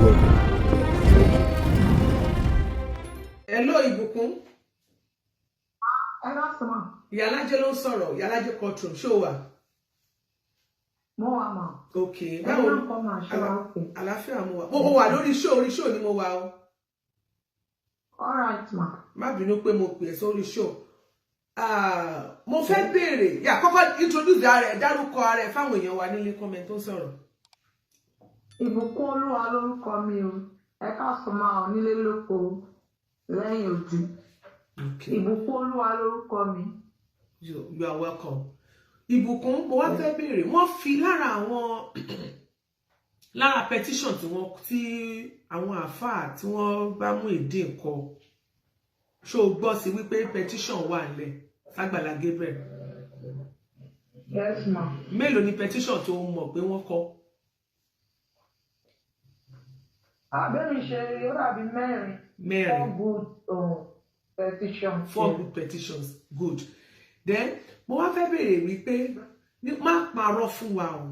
welcome. Hello Ìbùkún. Hello, sir. Ìyálájé ló ń sọ̀rọ̀, Ìyálájé courtroom, show wa. Mo wà mà. Okay. Báwo ló ń kọ́ máa ṣe wá pé? Àlàáfíà mo wà. Mo wà lórí show ni mo wà o. All right, ma. Má bínú pé mo pè é sórí show. Mo fẹ́ béèrè, kọ́kọ́ introduce ara ẹ̀, dárúkọ ara ẹ̀ fáwọn èèyàn wa nílé comment tó sọ̀rọ̀. Ìbùkún Olúwa lórúkọ mi o. Ẹ káàsán máa onílé lóko lẹ́yìn odi. Okay. Ìbùkún Olúwa lórúkọ mi. You are welcome. Ìbùkún, mo wá fẹ́ béèrè, wọ́n fi lára petition tí àwọn àfáà tí wọ́n bá mú èdè nǹkan. Ṣó gbọ́ sí wípé petition wà nílẹ̀ Àgbàlá Gabriel. Yes, ma. Mélòó ni petition tó mọ̀ pé wọ́n kọ? Àbẹ́mi ṣe ó dàbí mẹ́rin. Mẹ́rin. 4 good petitions. 4 good petitions. Good. Then, mo wá fẹ́ béèrè wípé má parọ́ fún wa o.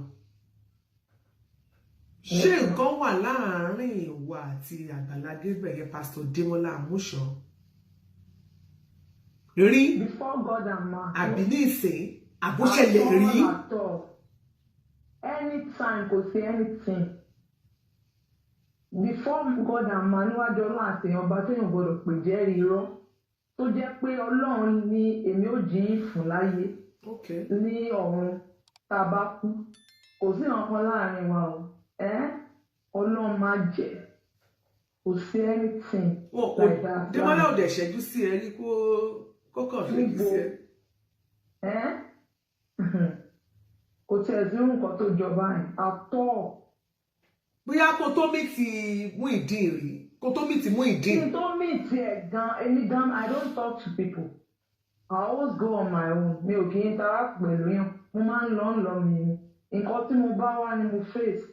Ṣé nǹkan wà láàárín ìwọ àti Àgbàlá Gabriel yẹn Pastor Demola Amusan? Rí Before God and man. àbí ní ìsìn àbúṣẹlẹ̀ rí? Anytime kò sí anything. Before God and man níwájú Ọlọ́run àti èèyàn ọba tó yàn gbọdọ̀ pè jẹ́ irọ́. Tó jẹ́ pé Ọlọ́run ni èmi ò jí fún láyé. Okay. Ní ọ̀run tá a bá kú. Kò sí nǹkan láàrin wa o. Ọlọ́run máa jẹ́. Kò sí anything like that. Demola ò dẹ̀ ṣẹ́jú sí ẹ rí kó kàn ṣẹ́jú sí ẹ. Kò tiẹ̀ sí nǹkan tó jọba yẹn àtọ́. Bóyá kó tó mí ti Muyideen rí, kó tó mí ti Muyideen. Kí n tó mí tiẹ̀ èmi gan, I don't talk to people. I always go on my own. Mi ò kì í interact pẹ̀lú yàn. Mo máa ń lọ mi ni. Nǹkan tí mo bá wá ni mo face.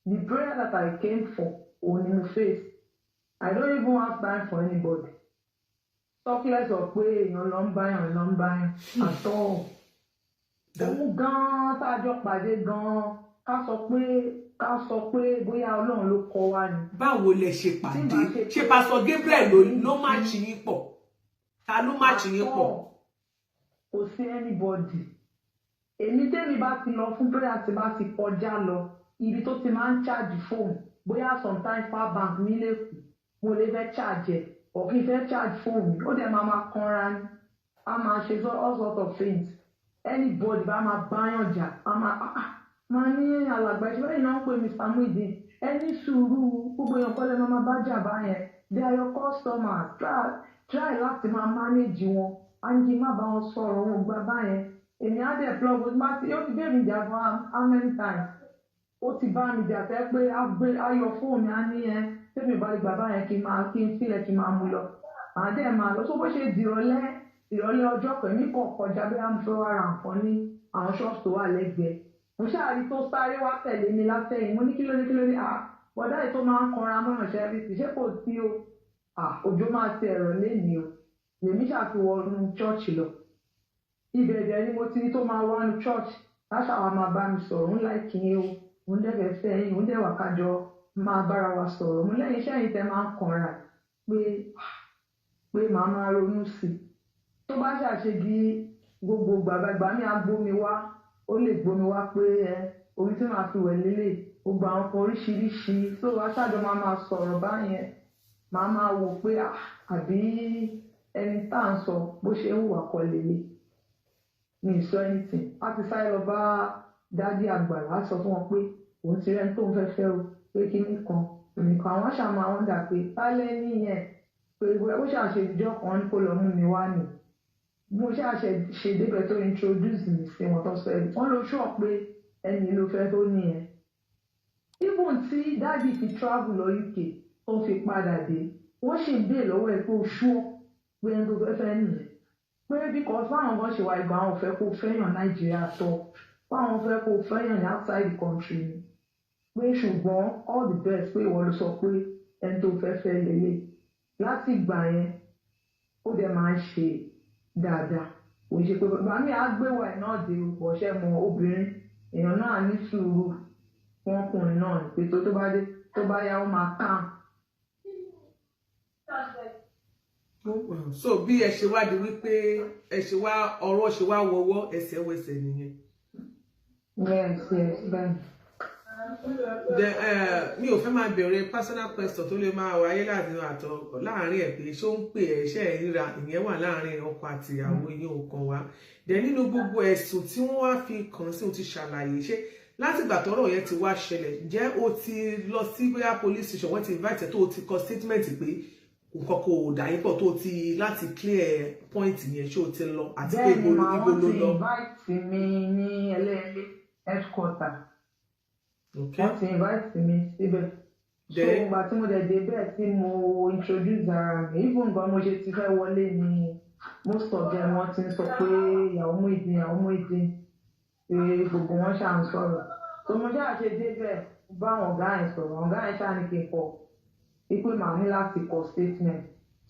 The prayer that I came for, òun ni mo face. I don't even have time for anybody. Talkless of pé èèyàn lọ ń báyàn àtọ́. Òun gan-an tájọ́ pàdé gan-an ká sọ pé bóyá Ọlọ́run ló kọ wá ni. Báwo lẹ ṣe pàdé? Ṣé Pastor Gabriel ló má ṣì yín pọ̀? Ta ló má ṣì yín pọ̀? Kò sí anybody. Èmi tẹ́mi bá ti lọ fún prayer tí bá ti kọjá lọ, ibi tó ti máa ń charge phone, bóyá sometimes power bank mi lè kù, mo lè fẹ́ charge ẹ̀, or kí n fẹ́ charge phone mi, ó dẹ̀ máa kanra ni, a máa ṣe all sorts of things. Anybody bá máa báyàn jà, máa ní alàgbà ìṣẹ́ lẹ́yìn náà ń pè Mr. Muyideen, ẹni sùúrù gbogbo èèyàn kọ́lẹ̀ máa bá jà báyẹn, they are your customers, try láti máa manage wọn, and má bá wọn sọ̀rọ̀ wọn gbà báyẹn. Èmi á dẹ̀ plug with Marty, yóò ti bẹ́ẹ̀ mi jà fún how many times? Ó ti bá mi jà fẹ́ pé ayọ̀ fóònù mi á ní tẹ́mi ìbá lè gbà báyẹn kí n sílẹ̀ kí n máa mú lọ. Àdé máa lọ, sọ bó ṣe di ìrọ̀lẹ́ ọjọ́ kan, èmi kọ̀ kọjá bí wọ́n fẹ́ wá ra nǹkan ní àwọn ṣọ́ọ̀ṣì tó wà lẹ́gbẹ̀ẹ́. Mo ṣáàrí tó sáré wá tẹ̀lé mi látẹ̀yìn, mo ní kí ló dé, bọ̀dá yìí tó máa ń kanra mọ́ràn ṣẹ́rí ṣé kò sí o, òjò máa ti ẹ̀rọ lénìí o. Èmi ṣàfihàn chọ́ọ̀chì lọ. Ibẹ̀ ni mo ti ní tó máa wá ní church láṣà wa máa bá mi sọ̀rọ̀ ń láìkí yín o, òun dẹ́gbẹ̀ fẹ́ yín, òun dẹ́wà kájọ máa bára wa sọ̀rọ̀. Mo lẹ́yìn iṣẹ́ yìí tẹ́ máa ń kanra pé màá máa ronú sí i. Tó bá ṣàṣe di gbogbo gbàgbà mi á gbómi wá, ó lè gbómi wá pé omi tí màá fi wẹ̀ lélẹ̀, gbogbo àwọn kan oríṣiríṣi. Tó wá ṣáàjọ máa sọ̀rọ̀ báyẹn, màá máa wò pé àbí ẹni tá à ń sọ bó ṣe ń hùwà kọ lélẹ̀. Mi sọ anything. A ti sáré lọ bá dádì Àgbàlá sọ fún wọn pé òun ti rẹ́ni tó ń fẹ́ o, pé kíní kan nìkan àwọn ṣàmà wọn dà pé tálẹ́ níyẹn pé ó ṣàṣe ìjọ kan kó lọ mú mi wá nì. Mo ṣe débẹ̀ tó introduce mi sí wọn tó sọ ẹ̀ wọ́n ló ṣọ́ pé ẹni ló fẹ́ tó nìyẹn. Even tí dádì fi travel lọ UK tó fi padà dé, wọ́n ṣì ń béèrè lọ́wọ́ ẹ̀ pé ó ṣọ́ pé ẹni tó fẹ́ nìyẹn. Pé because báwọn kan ṣe wà ìgbà àwọn fẹ́ kó fẹ́yàn Nàìjíríà tọ́, báwọn fẹ́ kó fẹ́yàn outside the country ni. Pé ṣùgbọ́n all the best pé ìwọ ló sọ pé ẹni tó fẹ́ lélẹ̀. Láti ìgbà yẹn, ó dẹ̀ máa ń ṣe dáadáa. Kò ṣe pé bàbá mi á gbé wà náà dé ọ̀ṣẹ́ mọ obìnrin, èèyàn náà ní sùúrù fún ọkùnrin náà pé tó bá dé tó bá yá ó máa tán. So bí ẹ ṣe wá di wípé ẹ ṣe wá ọ̀rọ̀ ṣe wá wọ́wọ́ ẹsẹ̀ wẹsẹ̀ nìyẹn. Yes, bẹ́ẹ̀. Mi ò fẹ́ máa bẹ̀rẹ̀ personal question tó lè máa wáyé láàrin ẹ̀ pé ṣó ń pè ẹ́ ṣe ẹ̀ ríra ìyẹn wà láàrin ọkọ àti ìyàwó yín ò kàn wá. Dẹ̀ nínú gbogbo ẹ̀sùn tí wọ́n wá fi kàn sí o ti ṣàlàyé ṣé láti ìgbà tọ́rọ̀ yẹn ti wá ṣẹlẹ̀ ǹjẹ́ o ti lọ sí bóyá police station wọ́n ti invite ẹ tó o ti kọ statement pé nǹkan kò dà yín pọ̀ tó o ti láti clear point yẹn ṣé o ti lọ àti pé ibo ló lọ. Bẹ́ẹ̀ni, wọ́n ti invite mi ní ẹlẹ́ẹ̀lẹ́ headquarter. Wọ́n ti invite mi síbẹ̀. So ìgbà tí mo dẹ̀ dé bẹ́ẹ̀ tí mo introduce ara mi even nǹkan mo ṣe ti fẹ́ wọlé ni most of them wọ́n ti ń sọ pé ìyàwó Muyideen pé gbogbo wọn ṣáà ń sọ̀rọ̀. So mo ṣáà ṣe dé bẹ́ẹ̀ bá àwọn ọ̀gá yẹn sọ̀rọ̀ ọ̀gá yẹn ṣáà ní kí n kọ wípé màá ní láti kọ statement.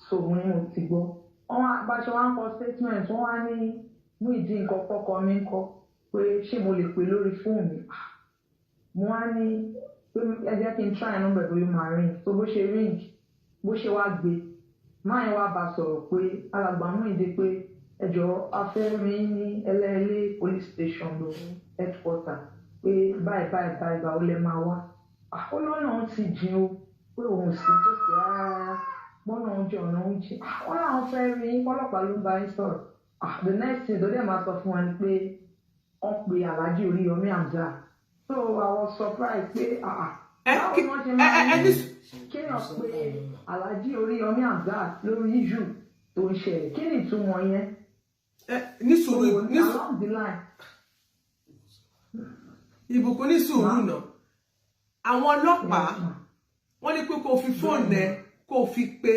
So mo ní mo ti gbọ́. Wọ́n wá bá ṣe wá ń kọ statement wọ́n wá ní Muyideen nǹkan kọ́kọ́ mi ń kọ pé ṣé mo lè pè lórí fóònù mi. Mo wá ní pé ẹ jẹ́ kí n try number pẹ̀lú máa ring. So bó ṣe ring bó ṣe wá gbé máa yẹn wá bá sọ̀rọ̀ pé alàgbà Muyideen pé ẹjọ́ afẹ́rí ní ẹlẹ́ẹ̀lẹ́ police station lọ headquarter pé báyìí ìgbà ó lè máa wá. Olóòrùn òun ti jìn o pé òun sì tó sì rárá gbọ́nà oúnjẹ ọ̀nà oúnjẹ. Wọ́n láwọn fẹ́ rí ọlọ́pàá ló ń bá yín sọ̀rọ̀. The next thing tó dẹ̀ máa sọ fún wa ni pé wọ́n pe Alhaji Oríyọmí Hamzat. So I was surprised pé báwo ni wọ́n ṣe máa ń kéèyàn pé Alhaji Oríyọmí Hamzat lórí issue tó ń ṣẹlẹ̀ kí ni ìtumọ̀ yẹn? Along the line. Ìbùkún ní sùúrù náà àwọn ọlọ́pàá wọ́n ní pé kó fi fóònù ẹ kó fi pe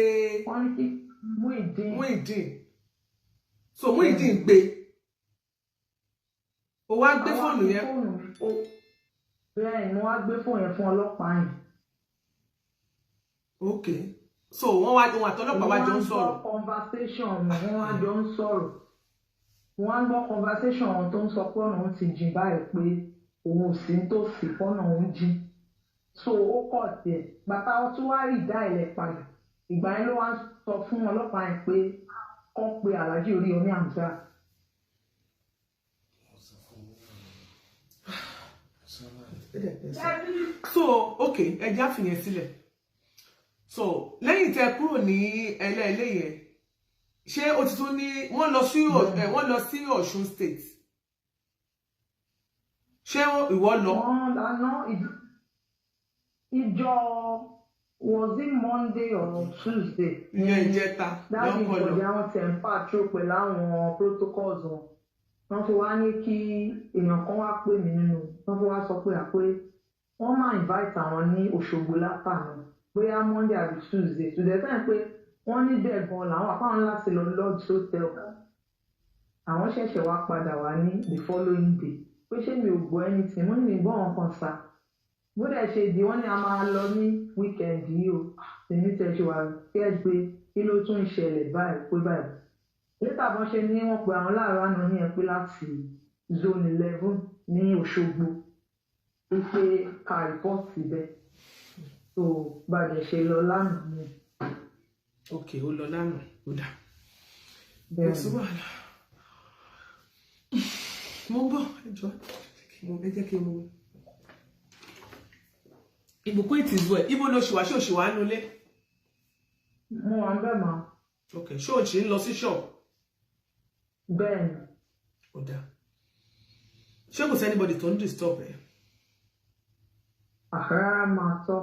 Muyideen. So Muyideen gbé o wá gbé fóònù yẹn. Bẹ́ẹ̀ ni wọ́n á gbé fóònù yẹn fún ọlọ́pàá yẹn. Ok, so wọ́n àtọlọ́pàá wá jọ ń sọ̀rọ̀. Wọ́n á gbọ́ conversation wọ́n wá jọ ń sọ̀rọ̀. Wọ́n á gbọ́ conversation wọn tó ń sọ pé ọ̀nà òun ti jìn báyìí pé òun ò sí nítòsí fọ́nà òun jìn. So ó kọ̀ tiẹ̀ bàtà wọn tún wá rí ìdá ilẹ̀ padà. Ìgbà yẹn ló wá sọ fún ọlọ́pàá yẹn pé kọ́ pé Alhaji Oríyọmí Hamzat. So ok ẹja fìyẹn sílẹ̀. So lẹ́yìn tẹ́ kúrò ní ẹlẹ́ẹ̀lẹ́ yẹn ṣé o ti tún ní wọ́n lọ sí Ọ̀ṣun state ṣé ìwọ lọ. wọ́n lànà ìjọ was it Monday or Tuesday. ìyẹn ìjẹta dájú ìkọjá wọn tẹ̀ ń pàtró pẹ̀lú àwọn protocols wọn wọ́n fi wá ní kí èèyàn kan wá pè mí nínú wọ́n fi wá sọ pé wọ́n máa invite àwọn ní Òṣogbo látàná bóyá Monday àbí Tuesday to the time pé wọ́n ní bẹ́ẹ̀ gan làwọn àpáwọn láti lọ Lord's Hotel àwọn ṣẹ̀ṣẹ̀ wá padà wá ní the following day pé ṣé mi ò gbọ́ anything mo ní mi gbọ́ wọn kan sá bó dẹ̀ ṣe di wọ́n ní a máa lọ ní weekend yìí o èmi tẹ̀ ṣe wà kẹ́ pé kí ló tún ń ṣẹlẹ̀ báyìí pé báyìí létà bọ́n ṣe ní wọ́n pe àwọn láàárọ̀ àná ní ẹ pé láti zone 11 ní Òṣogbo pé ká rìpọ́ọ̀tì bẹ́ẹ̀ tó bàjẹ́ ṣe lọ lánàá ni. Ok, ó lọ lánàá ó dà. Mo ń bọ̀ ẹjọ́ ẹ jẹ́ kí n mú. Ìbùkún ìtìzú ẹ̀ ibo ló ṣùwà ṣé òṣùwà nulẹ̀. Mo wà ń bẹ̀ mọ́. Ok, ṣé òṣì ń lọ sí ṣọ́ọ̀bù. Bẹ́ẹ̀ni. Ó dà. Ṣé kò sí anybody tó ń disturb ẹ? Rárá máa tọ́.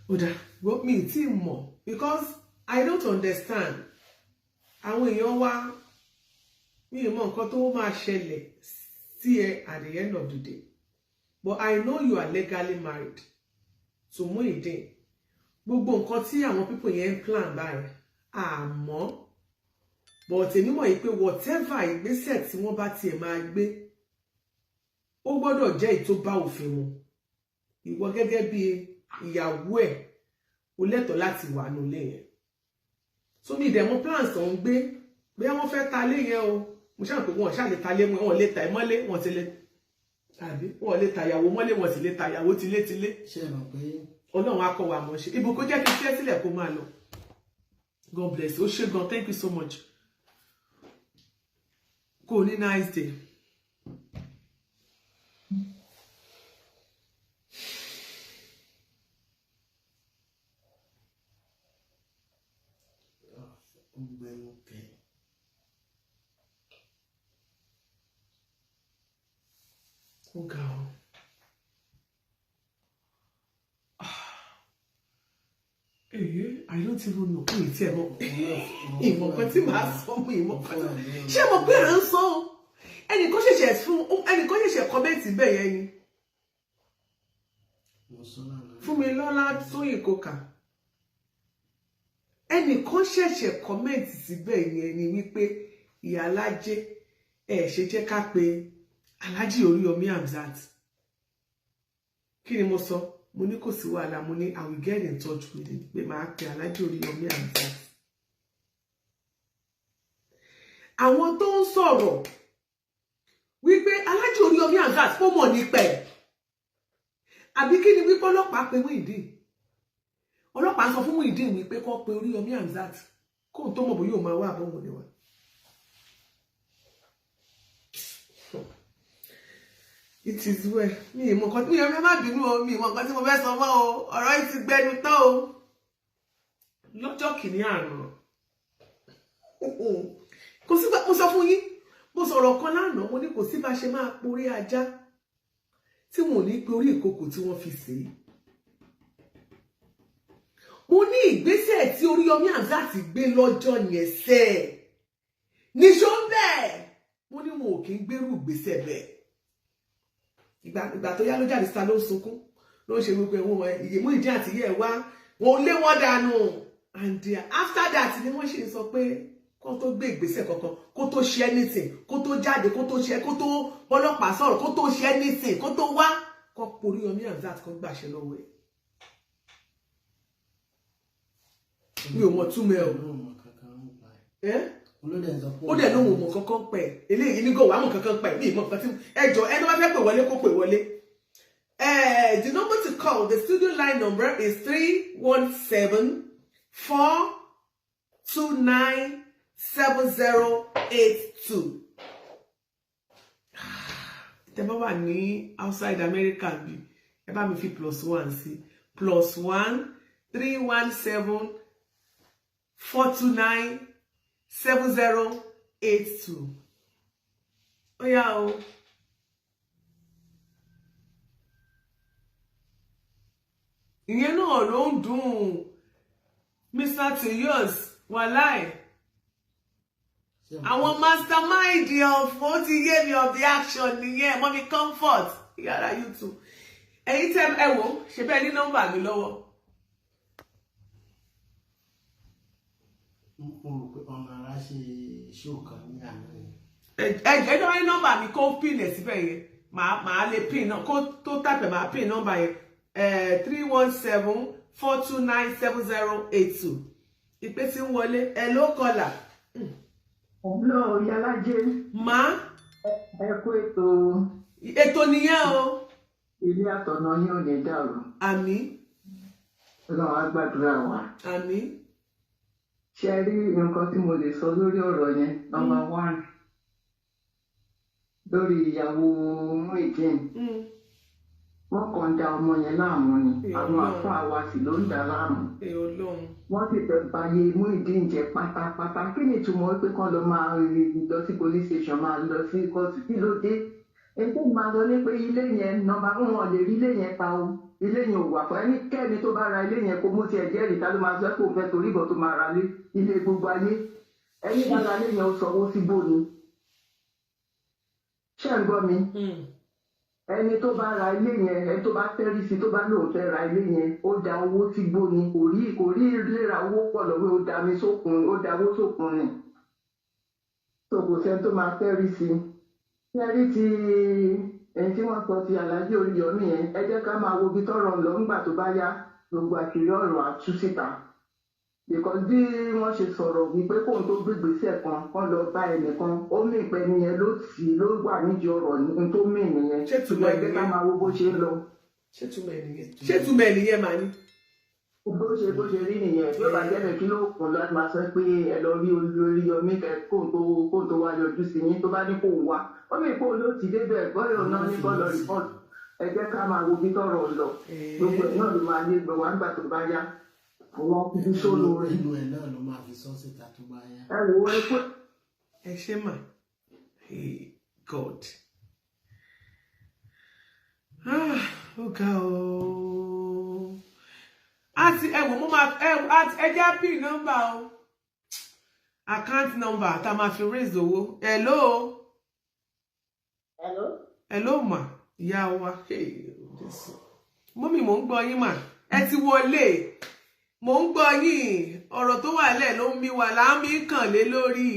Ó dà. Mi ì tí mọ̀ because I don't understand. Àwọn èèyàn wá mi ò mọ̀ nǹkan tó máa ṣẹlẹ̀ sí ẹ at the end of the day. But I know you are legally married to Muyideen. Gbogbo nǹkan tí àwọn people yẹn ń plan báyìí àmọ́ but èmi mọ̀ yìí pé whatever ìgbésẹ̀ tí wọ́n bá tiẹ̀ máa gbé ó gbọ́dọ̀ jẹ́ èyí tó bá òfin mu. Ìwọ gẹ́gẹ́ bí ìyàwó ẹ̀ o lẹ́tọ̀ọ́ láti wà nílé yẹn. So mi dẹ̀ mọ̀ plans tó ń gbé bóyá wọ́n fẹ́ ta lé yẹn o mo ṣáà pé wọn ṣáà lè ta lé wọn lè ta ìmọ́lé wọn ti lè tàbí wọn lè ta ìyàwó mọ́lé wọn sì lè ta ìyàwó tilétilé. ṣé ẹ mọ̀ pé Ọlọ́run á kọ́ wa mọ̀ ṣe ibùkún jẹ́ kí tiẹ́ sílẹ̀ kó máa lọ. God bless you. Ó ṣé gan, thank you so much. Kò ní nice day. gbẹnu kẹ. Ó ga ọ. I don't even know. Mi ti ẹ̀ mọ̀. Ìmọ̀ kan tí màá sọ mú ìmọ̀ kan. Ṣé mo pé à ń sọ? Ẹnìkan ṣẹ̀ṣẹ̀ kọ́mẹ́ǹtì bẹ́ẹ̀ yẹn ni. Fúnmilọ́lá Tóyìn Coker. Ẹnìkan ṣẹ̀ṣẹ̀ kọ́mẹ́ǹtì síbẹ̀ yẹn ni wípé ìyá Alájẹ ṣe jẹ́ ká pe Alhaji Oríyọmí Hamzat. Kí ni mo sọ? Mo ní kò sí wàhálà, mo ní I will get in touch with him pé máa pe Alhaji Oríyọmí Hamzat. Àwọn tó ń sọ̀rọ̀ wípé Alhaji Oríyọmí Hamzat kò mọ̀ nípa ẹ̀. Àbí kí ni wípé ọlọ́pàá pe Muyideen? Ọlọ́pàá sọ fún Muyideen wípé kó pe Oríyọmí Hamzat kó tó mọ̀ bóyá ó máa wá àbọ̀wọ̀ ni wá. It is well. Mi ìmọ̀ kan tí mi ò má bínú o, mi ìmọ̀ kan tí mo fẹ́ sọ mọ́ o, ọ̀rọ̀ yìí ti gbẹnu tán o. Lọ́jọ́ kìíní àná. Kò sí bá mo sọ fún yín, mo sọ̀rọ̀ kan lánàá, mo ní kò sí bá ṣe máa porí ajá tí wọn ò ní pe orí ìkòkò tí wọ́n fi sè é. Mo ní ìgbésẹ̀ tí Oríyọmí Hamzat gbé lọ́jọ́ yẹn sẹ́ níṣó bẹ́ẹ̀. Mo ní wọn ò kí ń gbérù ìgbésẹ̀ bẹ́ẹ̀. Ìgbà tó yá ló jáde síta ló ń sunkún ló ń ṣe gbogbo ẹ̀wọ̀n ìyè Muyideen àti ìyẹ́ ẹ̀ wá wọn lé wọn dànù. And after that ni wọ́n ṣe sọ pé kó tó gbé ìgbésẹ̀ kankan, kó tó ṣe anything, kó tó jáde, kó tó ọlọ́pàá sọ̀rọ̀, kó tó ṣe anything, kó tó wá kó Oríyọmí Hamzat kó gbàṣẹ lọ́wọ́ ẹ̀. Mi ò mọ̀ túmọ̀ ẹ̀ o. Ó dẹ̀ lóhùn mọ̀ kankan pẹ̀ eléyìí ní gòwà mọ̀ kankan pẹ̀ bí ìmọ̀ kan tí ẹjọ́ ẹni wá fẹ́ pè wọlé kó pè wọlé. The number to call, the studio line number is 317-429-7082. Tẹ́ bá wà ní outside America bí ẹ bá mi fi +1 sí +1 317-429-7082. Ó yá o. Ìyẹn náà ló ń dùn Mr. Teyos wàláì. Àwọn mastermind of ó ti yé mi of the action nìyẹn Mommy Comfort yàrá YouTube. Ẹ̀yin tẹ́ ẹ wò ṣe bẹ́ẹ̀ ní nọ́mbà mi lọ́wọ́. Ọmọ ara ṣe ṣóòkan ní àná yẹn. Ẹjọ́ ní nọ́mbà mi kó pin ẹ̀ síbẹ̀ yẹn màá lè pin náà kó tó tàpẹ̀ màá pin nọ́mbà yẹn 317-429-7082. Ìpè tí ń wọlé ẹ ló kọlà. Ọ̀blọ́ Ìyálájé. Má. Ẹ kú ètò. Ètò nìyẹn o. Ilé àtọ̀nà yín ò ní dàrú. Àmín. Ọlọ́run á gbàdúrà wa. Àmín. Ṣé rí nǹkan tí mo lè sọ lórí ọ̀rọ̀ yẹn? Number 1. Lórí ìyàwó Muyideen. Wọ́n kàn da ọmọ yẹn láàmú ni. Àwọn àfáà wa sì ló ń dà láàmú. Wọ́n sì fẹ́ báyé Muyideen jẹ́ pátápátá. Kí ni ìtumọ̀ pé kán lọ máa lọ sí police station máa lọ sí kóòtù? Kí ló dé? Ètò máa lọ ní pé ilé yẹn number 1 wọn lè rí ilé yẹn pa o. Ilé yẹn ò wà fún ẹnikẹ́ni tó bá ra ilé yẹn kó mú tiẹ̀ jẹ́rìí ta ló máa sọ pé òun fẹ́ torí ìbọn tó máa ra ilé gbogbo ayé. Ẹni bá ra ilé yẹn ó sanwó síbò ni. Ṣé ń gbọ́ mi? Ẹni tó bá ra ilé yẹn, ẹni tó bá tẹ́rí sí tó bá lóun fẹ́ ra ilé yẹn, ó da owó síbò ni. Kò rí léra owó pọ̀ lọ́wọ́, ó da mi sókun, ó da owó sókun ni. Tó kò sẹ́ni tó máa tẹ́rí sí. Tẹ́rí ti ẹni tí wọ́n sọ ti Alhaji Oríyọmí yẹn, ẹ jẹ́ ká máa wo ibi tọ́rọ̀ lọ ńgbà tó bá yá gbogbo àṣírí ọ̀rọ̀ àtú síta. because bí wọ́n ṣe sọ̀rọ̀ wípé kóun tó gbégbèsè kan lọ bá ẹnìkan ó mì pé nìyẹn ló wà nídìí ọ̀rọ̀ ní tó mì nìyẹn ṣùgbọ́n ẹgbẹ́ ká máa wo bó ṣe ń lọ. ṣé túmọ̀ ẹ̀ nìyẹn màá ní. bó ṣe rí nìyẹn bí ó bá jẹ́ kí ló kàn láti máa sọ pé ẹ lọ rí Oríyọmí kóun tó wá yọjú sí yín tó bá ní kóun wá ó mì pé òun ló ti débẹ̀ bọ́yọ̀ náà ní kọ́ lọ rìpọ́ọ̀tù ẹ jẹ́ ká máa wo bí tọ́rọ̀ lọ gbogbo ẹ̀ náà ló máa yé gbọ́ wá nígbà tó bá yá àwọn ibi tó lóore. inú ẹ̀ náà ló máa fi sọ síta tó bá yá. ẹ wò ó pé. ẹ ṣe mà God ó ga o àti ẹ wò mo máa ẹ jẹ́ pin nọ́mbà o account number tá a máa fi raise owó. hello ma ìyá wa mọ́mì mò ń gbọ́ yín mà ẹ ti wọlé mò ń gbọ́ yín ọ̀rọ̀ tó wà lẹ̀ ló ń mi wà láàmì kàn lé lórí.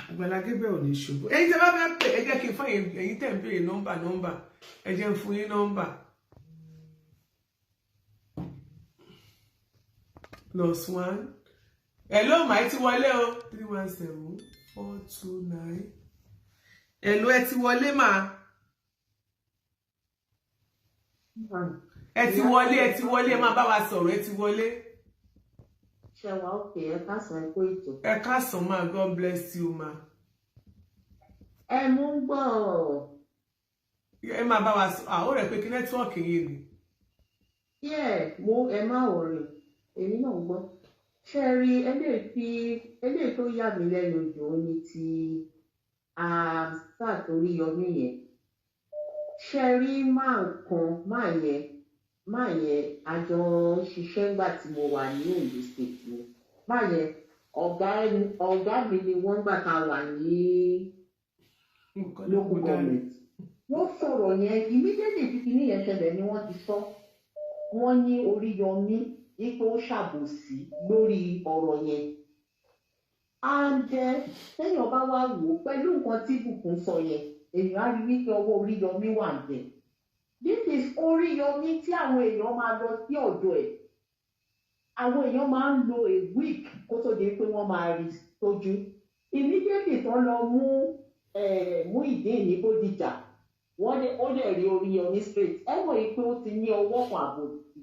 Àgbàlá Gabriel ò ní ṣubú ẹ̀yin tẹ́ bá fẹ́ pè ẹ jẹ́ kí n fún ẹ̀yin tẹ́ ń béèrè nọ́mbà ẹ jẹ́ ń fún yín nọ́mbà +1 hello mà ẹ ti wọlé o 317-429 hello ẹ ti wọlé mà ẹ ti wọlé ẹ máa bá wa sọ̀rọ̀ ẹ ti wọlé. Ṣé wà òkè ẹ káàsán ẹ kó ètò. Ẹ káàsán ma God bless you ma. Ẹ mú ń gbọ́. Ẹ máa bá wa sọ ó rẹ̀ pé kí nẹ́tíwọ́ọ̀kì yìí ni. Ẹ má wọ̀rìn èmi náà ń gbọ́. Ṣé rí eléyìí tó yà mí lẹ́nu jù ó ní ti sáà torí yọmí yẹn. Ṣé rí máa yẹn àjọ ṣiṣẹ́ ńgbà tí mo wà ní Ondo State ni máa yẹn ọ̀gá mi ni wọ́n gbà tá a wà ní local government wọ́n sọ̀rọ̀ yẹn immediately tí kìíní yẹn ṣẹlẹ̀ ni wọ́n ti sọ wọ́n ní Oríyọmí ipò ṣàbòsí lórí ọ̀rọ̀ yẹn and téèyàn bá wá wò pẹ̀lú nǹkan tí Bùkún sọ yẹn èèyàn á rí wípé ọwọ́ Oríyọmí wà ń bẹ̀. This is Oríyọmí tí àwọn èèyàn máa lọ sí ọ̀dọ̀ ẹ̀. Àwọn èèyàn máa ń lo a week kó tó di pé wọ́n máa rí tójú. Immediately tó lọ mú ìdí ní Bódìjà. Ó lè rí Oríyọmí straight. Ẹ mọ̀ yìí pé ó ti ní ọwọ́ kan àbòsí.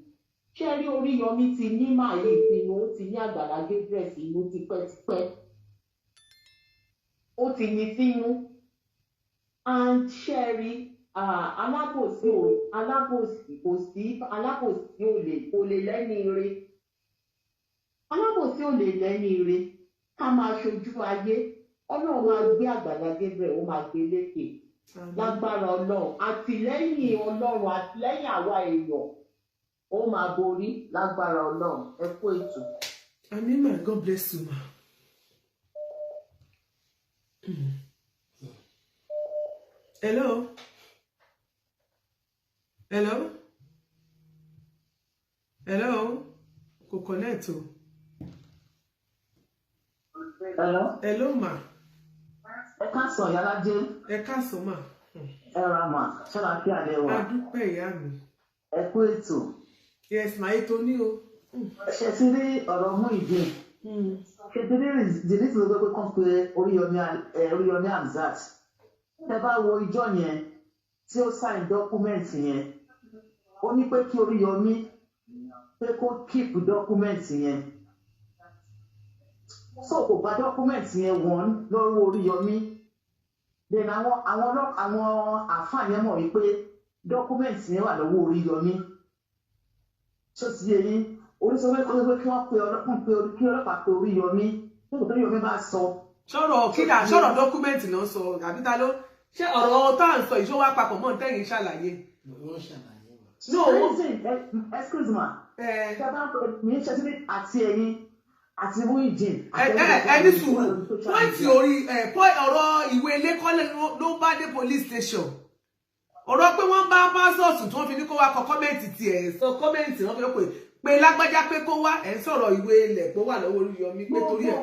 Ṣé rí Oríyọmí ti ní màálé ìpinnu, ó ti ní Àgbàlá Gabriel sínú tipẹ́tipẹ́. Ó ti ní sínú. And ṣé rí alábòsí ò lè lẹ́ni ire alábòsí ò lè lẹ́ni ire ká máa ṣojú ayé Ọlọ́run máa gbé Àgbàlá Gabriel ó máa gbé lékè lágbára Ọlọ́run àtìlẹ́yìn Ọlọ́run àtìlẹ́yìn àwa èèyàn ó máa borí lágbára Ọlọ́run ẹ kú ètò. Àmín ma God bless you ma. Hello. Kò connect o. Hello ma. Ẹ káàsán Yálàjé. Ẹ káàsán ma. Ẹ ra mà ṣàlàfíà lẹ wà. A dúpẹ́ ìyá mi. Ẹ kú ètò. Yes ma ètò ní o. Ṣé ti rí ọ̀rọ̀ Muyideen? Ṣé ti rí ìdílé tí ó gbé pé kàn pé Oríyọmí Hamzat? Ẹ bá wo ìjọ yẹn tí ó sign document yẹn. Ó ní pé kí Oríyọmí pé kó keep document yẹn. So kò gba document yẹn wọ́n lọ́wọ́ Oríyọmí. Then àwọn àfáà yẹn mọ̀ wípé document yẹn wà lọ́wọ́ Oríyọmí. Ṣó ti yé yín? Oríṣiríṣi pé kí wọ́n pe ọlọ́pàá pe Oríyọmí. Nígbà tó Oríyọmí bá sọ. Sọ̀rọ̀ document náà sọ àbí ta ló ṣé ọ̀rọ̀ tá à ń sọ ìṣó wá papọ̀ mọ́ tẹ́yìn ṣàlàyé. Wọ́n ṣàlàyé. No, excuse me. Mi ṣe ti àti ẹ̀yin àti Muyideen. Ẹni sùúrù pọ́ìntì orí ọ̀rọ̀ ìwé ilé kọ́lẹ̀ ló bá dé police station. Ọ̀rọ̀ pé wọ́n bá pásọ̀tù tí wọ́n fi ní kó wá kọ kọ́mẹ̀ntì tiẹ̀ sọ kọ́mẹ̀ntì wọ́n fi pé lágbájá pé kó wá ẹ̀ ń sọ̀rọ̀ ìwé ilẹ̀ pé wà lọ́wọ́ Oríyọmí pé torí ẹ̀.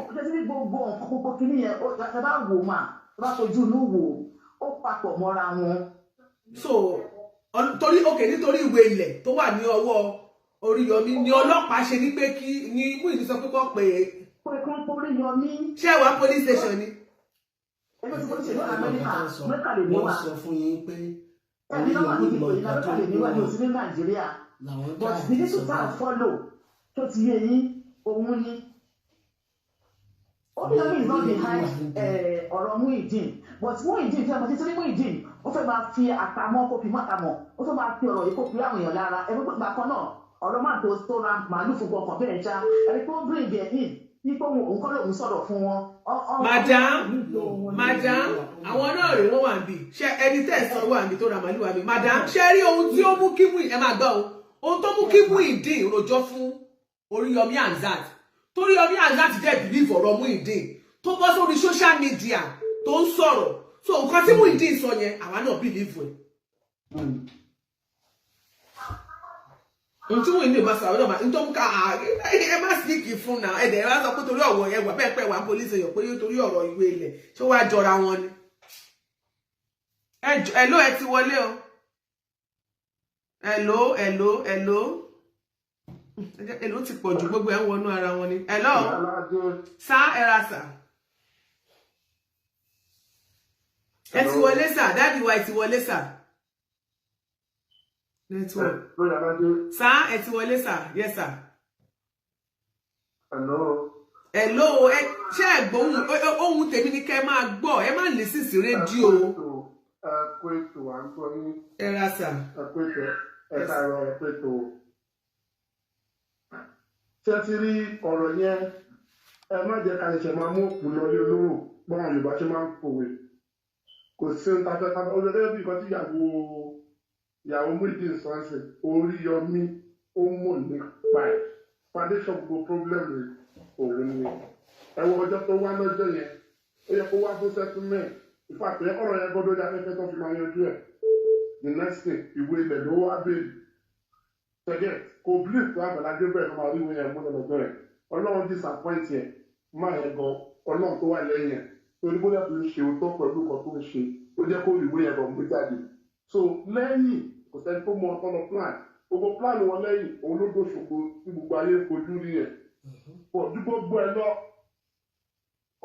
Gbogbo kìíní yẹn ẹ bá wò mà ẹ bá fojú inú wò ó papọ̀ mọ́ra wọn. So torí nítorí ìwé ilẹ̀ tó wà ní ọwọ́ Oríyọmí ni ọlọ́pàá ṣe ní pé kí ni Muyideen sọ pé kọ́ pé kan Oríyọmí. ṣé wàá police station ni. ẹgbẹ́ tí wọ́n ṣe ní Amẹ́ríkà lè ní wà. wọ́n sọ fún yín pé ẹni náà wà ní ìpò Amẹ́ríkà lè ní wà ní òsì ní Nàìjíríà. But the little time follow tó ti yé yín òun ni. Oríyọmí is not behind ọ̀rọ̀ Muyideen, but Muyideen fẹ́ mọ̀ títí ní Muyideen ó fẹ́ máa fi àtàmọ́ kó fi mọ́tàmọ́ ó fẹ́ máa fi ọ̀rọ̀ yìí kó fi àwọn èèyàn lára ẹgbẹ́ pé ìgbà kan náà ọ̀rọ̀ máa tó ra màálù fún gbọ̀ngàn bẹ́ẹ̀ já ẹni tó bring ẹ̀ in nípa òun kọ́ lòun sọ̀rọ̀ fún wọn. Madam àwọn náà rè wọ́n wà níbí ṣé ẹni tẹ́ ẹ̀ sọ wà níbí tó ra màálù wà níbí madam ṣé rí ohun tí ó mú kí Muyideen ẹ máa gbọ́ ohun tó mú kí Muyideen rojọ́ fún Oríyọmí Hamzat torí Oríyọmí Hamzat jẹ́ believe ọ̀rọ̀ Muyideen tó bọ́ sórí social media tó ń sọ̀rọ̀ so nǹkan tí Muyideen sọ yẹn àwa náà believe ẹ̀. Ntí Muyideen bá sọ̀rọ̀ náà ntọ́ mú ká ẹ má síkì fún náà ẹ̀dẹ̀ ẹ bá sọ pé torí ọ̀wọ̀ ẹwà bẹ́ẹ̀ pẹ́ wà police èèyàn pé torí ọ̀rọ̀ ìwé ilẹ̀ ṣé wàá jọra wọn ni. Hello ẹ ti wọlé o. Hello ti pọ̀ jù gbogbo ẹ̀ ń wọnú ara wọn ni. Hello sá ẹ ra sà. Ẹ ti wọlé sà dáàdì wa ẹ ti wọlé sà. Network. Sá ẹ ti wọlé sà yes sir. Hello ṣé ẹ gbóhùn ohun tèmi ni kẹ́ máa gbọ́ ẹ má listen sí rédíò. Ẹ ra sà. Ṣé ti rí ọ̀rọ̀ yẹn ẹ má jẹ́ ká ṣe máa mú òkú lọ lé olóró gbọ́n Yorùbá ṣe máa ń pòwe kò sí ohun tafẹ́ ọjọ́ gẹ́gẹ́ bí nǹkan tí ìyàwó Muyideen sọ́ọ̀sì Oríyọmí ó mọ̀ nípa ẹ̀ foundation gbogbo problem rẹ̀ òun ni ẹwọ ọjọ́ tó wá lọ́jọ́ yẹn ó yẹ kó wá fún settlement ìfàpẹ́ ọ̀rọ̀ yẹn gbọ́dọ̀ dé afẹ́fẹ́ tó fi máa yanjú ẹ̀ the next thing ìwé ilẹ̀ ló wá béèrè tẹ̀gẹ́ kò believe tó Àgbàlá Gabriel máa rí ìwé yẹn mú lọ́dọ̀ ẹ̀ Ọlọ́run disappoint yẹn máa yẹn gan Ọlọ́run tó wà lẹ́yìn ẹ̀ torí bó dẹ́kun ṣe òótọ́ pẹ̀lú nǹkan tó ń ṣe ó jẹ́ kó ìwé yẹn gan mú jáde so lẹ́yìn kò sẹ́ni tó mọ ọ̀tọ́nà plan gbogbo plan wọn lẹ́yìn òun ló dóṣogbo tí gbogbo ayé fojú rí ẹ̀ pọ̀ ju gbogbo ẹ lọ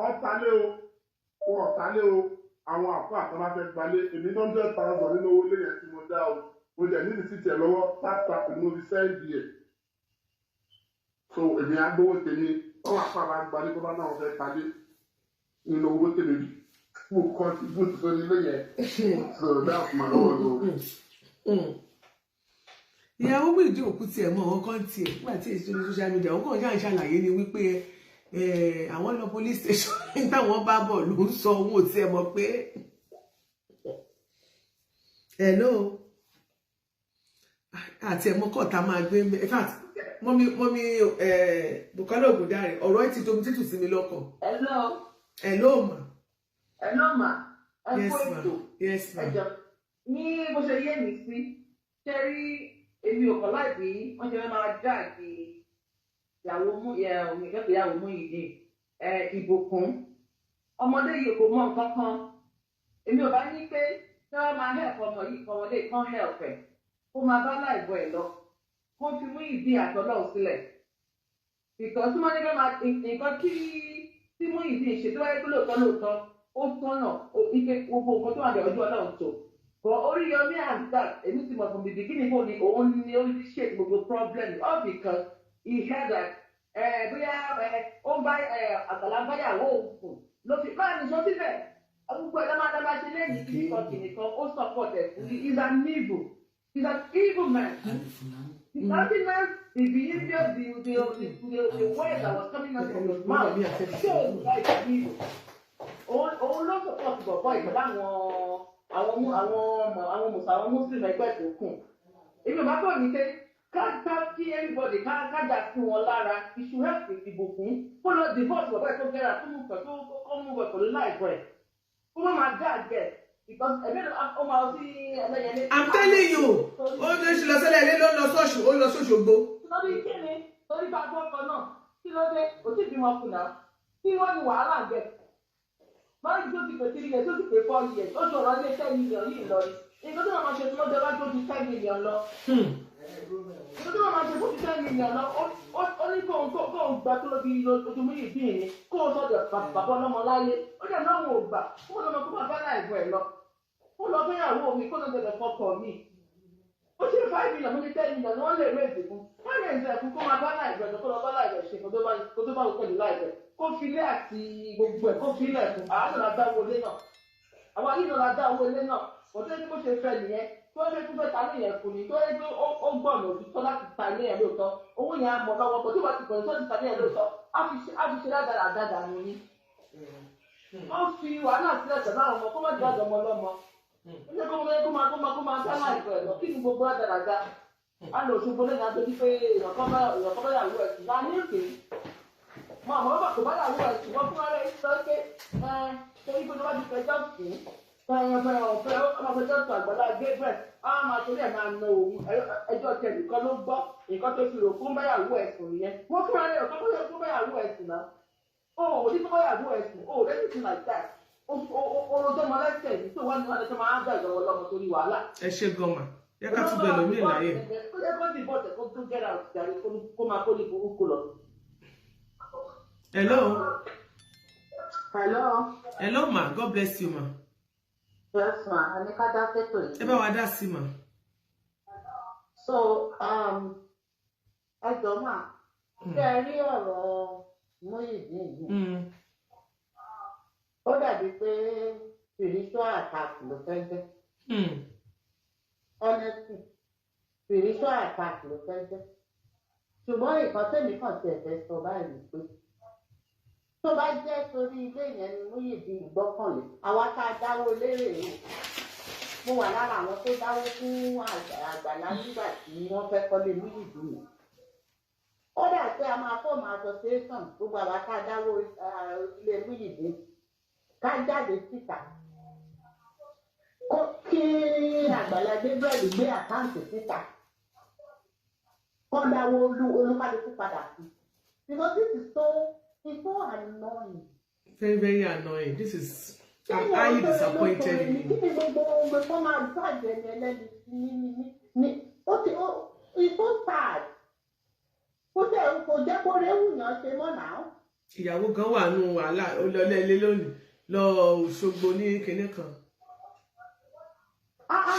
ọ̀tálé o àwọn àpò àtọ́lá fẹ́ gbalé èmi náà 100,000 nínú owó lé yẹn tí mo dá o mo jẹ̀ níbi títì ẹ̀ lọ́wọ́ tap mo fi sẹ́ǹdì ẹ̀ so èmi agbówó tèmi wọ́n àpò àbá gbalé tó bá náà wọ́n fẹ́ gbalé nínú owó tèmi mo contribute sórí ilé yẹn so that's my own. Ìyàwó Muyideen òkú tiẹ̀ mọ́ àwọn kan tiẹ̀ nígbà tí èsì lórí social media òun kàn ṣáà ń ṣàlàyé ni wípé àwọn lọ police station táwọn bá bọ̀ ló ń sọ owó tiẹ̀ mọ̀ pé hello àti ẹ̀mọ́ kọ̀ọ̀ta máa gbé in fact mọ́mí Bùkọ́lá Ògúndáre ọ̀rọ̀ ẹ̀ ti domi títù sí mi lọ́kàn. Hello ma. Yes ma. Ẹjọ́ ní bó ṣe yé mi sí ṣe rí èmi ò kọ́ láìpẹ́ wọ́n ṣe máa jáde ìyàwó Muyideen ìbùkún ọmọdé yìí kò mọ nǹkan kan èmi ò bá ní pé tí wọ́n máa help ọmọdé kan help ẹ̀ kó máa bá láìbọ̀ ẹ̀ lọ kó fi Muyideen àtọ́lọ́ sílẹ̀ because wọ́n ní pé nǹkan tí Muyideen ṣe tó wáyé pé lóòótọ́ ó tọ́nà ike gbogbo nǹkan tó wà ní ọjọ́ Ọlọ́run tó but Oríyọmí Hamzat èmi ti mọ̀ from the beginning bó ni òun ni ó ti ṣe gbogbo problem all because he heard that bóyá ó ń bá Àgbàlá báyàwó òkun ló fi máa nìṣó síbẹ̀ gbogbo ẹ̀ dámádámá ṣe lẹ́yìn kìnìkan ó support ẹ̀ fún he is an evil man. The countenance, the behavior, the word that was coming out from his mouth shows like evil. Òun ló support bọ̀bọ̀ ìpẹ̀lú àwọn Muslim ẹgbẹ́ tó kù. Èmi ò bá bọ̀ ní pé ká kí everybody ká dà sí wọn lára iṣu help ìbùkún kó lọ divorce bọ̀bọ̀ ẹ̀ tó gẹ́ra tó mú pẹ̀ tó mú pẹ̀ pẹ̀lú láìpẹ́ ẹ̀ kó má máa dá àgẹ̀ because ẹ̀mí ó máa sí ẹlẹ́yẹlé. I'm telling you ó ní ṣe lọ sẹ́lẹ̀ ilé ló lọ sọ́ọ̀ṣù ó lọ sọ́ṣogbo. Lórí kíni lórí bá gbọ́ kan náà kí ló dé kò tí ì bímọ kùnà kí wọ́n ní wàhálà gẹ̀. báyìí tó ti pè 3 years tó ti pè 4 years ó ṣọ̀rọ̀ ilé 10 million yìí lọ ni nǹkan tó máa ṣe tí lọ́jọ́ bá tó di 10 million lọ nǹkan tó máa ṣe fún 10 million lọ ó ní kóun gbà tó lóbi ojúmú yìí bí ìní kóun sọ̀dọ̀ bàbá ọlọ́mọ láyé ó dẹ̀ náà wò gbà kó lọ́mọ kó máa bá láìpẹ́ ẹ̀ lọ ó lọ fẹ́yàwó mi kó lọ́dọ̀ fọkọ̀ mi ó ṣe 5 million mo ní 10 million ni wọ́n lè rèézì fún wọ́n lè rèézì fún kó máa bá láìpẹ́ lọ kó lọ bá láìpẹ́ ṣe kó tó bá wù pẹ̀lú láìpẹ́ kó filé àti gbogbo ẹ̀ kó filé ẹ̀kún àwọn náà dá owó ilé náà àwọn yìí náà dá owó ilé náà wọ́n tó ní bó ṣe fẹ́ nìyẹn tó yẹ kó fẹ́ ta ní ìyẹn fún ni tó yẹ kó ó gbọ̀nà òtítọ́ láti ta ilé yẹn lóòótọ́ owó yẹn á mọ̀ lọ́wọ́ tó tí wọ́n ti gbọ̀nà tó ti ta ilé yẹn lóòótọ́ á fi ṣe dáadáa nù ní. wọ́n fi wàhálà sílẹ̀ tẹ̀lé àwọn ọmọ kó má dùn àjọmọ lọ́mọ kó máa dá láìpẹ́ lọ kí ni gbogbo dáadáa á lọ Òṣogbo lẹ́yìn àjọjú pé ìyọ̀kọ́ báyàwó ẹ̀ sì láàrin èké mọ àwọn ọmọ kò báyàwó ẹ̀ sì wọ́n fún ara ẹ̀ sọ pé torí pé tó bá ti fẹ́ jọ́sìn ọ̀fẹ́ ọmọfẹ́jọ́ tó Àgbàlá Gabriel á máa torí ẹ̀ máa na òun ẹjọ́ tẹ̀ nìkan ló gbọ́ nǹkan tó fi rò fún báyàwó ẹ̀sùn nìyẹn wọ́n fún ara ẹ̀ ọ̀kan tó yẹ fún báyàwó ẹ̀sùn náà ó ní fún báyàwó ẹ̀sùn ó anything like that orojọ́ mọ lẹ́sẹ̀ yìí tó wá ní wọn lẹ́sẹ̀ máa ń gbà ìjọba ọlọ́mọ torí wàhálà. ẹ ṣe gọmà yẹ ká tún bẹ lómi ìláyè. kó yẹ kó dìbò tẹ kó tún gẹ́ra jàre kó máa kó ní burúkú lọ. hello. hello. hello ma, God bless you ma. yes ma, ẹni ká dá sẹ́tò yìí. ẹ bá wa dá sí ma. so ẹ jọ máa ṣe ẹ rí ọ̀rọ̀ Muyideen yìí. Ó dàbí pé spiritual attack ló fẹ́ jẹ́. Honestly, spiritual attack ló fẹ́ jẹ́. Ṣùgbọ́n nǹkan tẹ̀mí kàn ti ẹ̀fẹ́ sọ báyìí pé tó bá jẹ́ torí ilé yẹn ni Muyideen gbọ́kànlé, àwa tá a dáwó lérè o. Mo wà lára àwọn tó dáwó fún Àgbàlá nígbà tí wọ́n fẹ́ kọ́lé Muyideen. Ó dà pé a máa fọ́ọ̀mù association gbogbo àwa tá a dáwó ilé Muyideen. Ká jáde síta kí Àgbàlá Gabriel gbé àkáǹtì síta kó dáwọ́ olúkálukú padà sí because this is so annoying. Very, very annoying. This is I'm highly disappointed in you. Kí ni gbogbo kó máa bàjẹ́ ní ẹlẹ́ni ní it's so sad. Kò jẹ́ kó réwù yàn ṣe mọ́ náà. Ìyàwó gan wà nù wàhálà olólẹ́lẹ́ lónìí lọ Òṣogbo ní kinní kan.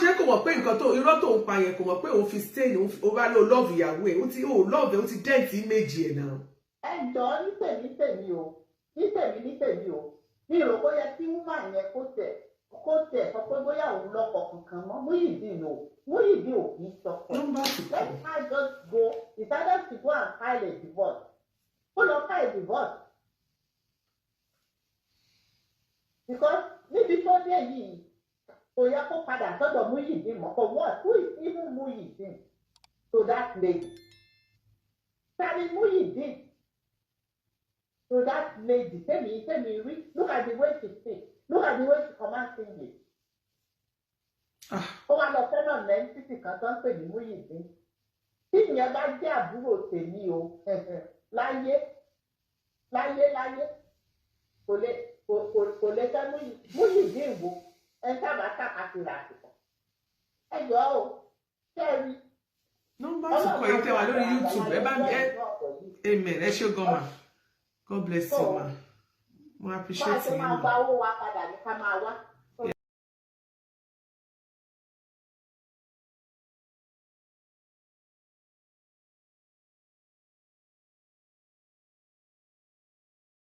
Ṣé kò mọ̀ pé nǹkan tó irọ́ tó ń pa yẹn kò mọ̀ pé òun fi stain ó bá lọ love ìyàwó ẹ̀ ó ti love ẹ̀ ó ti dent image ẹ̀ náà. Ẹ jọ ní tèmi o ní ìrò bó yẹ kí woman yẹn kó tẹ̀ sọ pé bóyá òun lọ́kọ kankan mọ́ Muyideen ò kì í sọkọ. Let her just go decided to go and file a divorce. Ó lọ file a divorce. Because níbi tó dé yìí kò yẹ kó padà sọ́dọ̀ Muyideen mọ́ for what? Who is even Muyideen to that lady? Tani Muyideen to that lady? Tell me, look at the way she speaks. Look at the way she commands English. Ó wá lọ fẹ́ràn lẹ́ńtítì kan tó ń pè ní Muyideen. Tí ìyẹn bá jẹ́ àbúrò tèmi o, láyé kò lè fẹ́ Muyideen wo ẹ sábà kàkàkiri àsìkò. Ẹ jọ o, ṣẹ́ẹ̀rí. Nọ́mbà tí kò yí tẹ wà lórí YouTube ẹ bá mi amen ẹ ṣé gan ma. God bless you ma. Mo appreciate you. Bá a ṣe máa gba owó wa padà ní ká máa wá.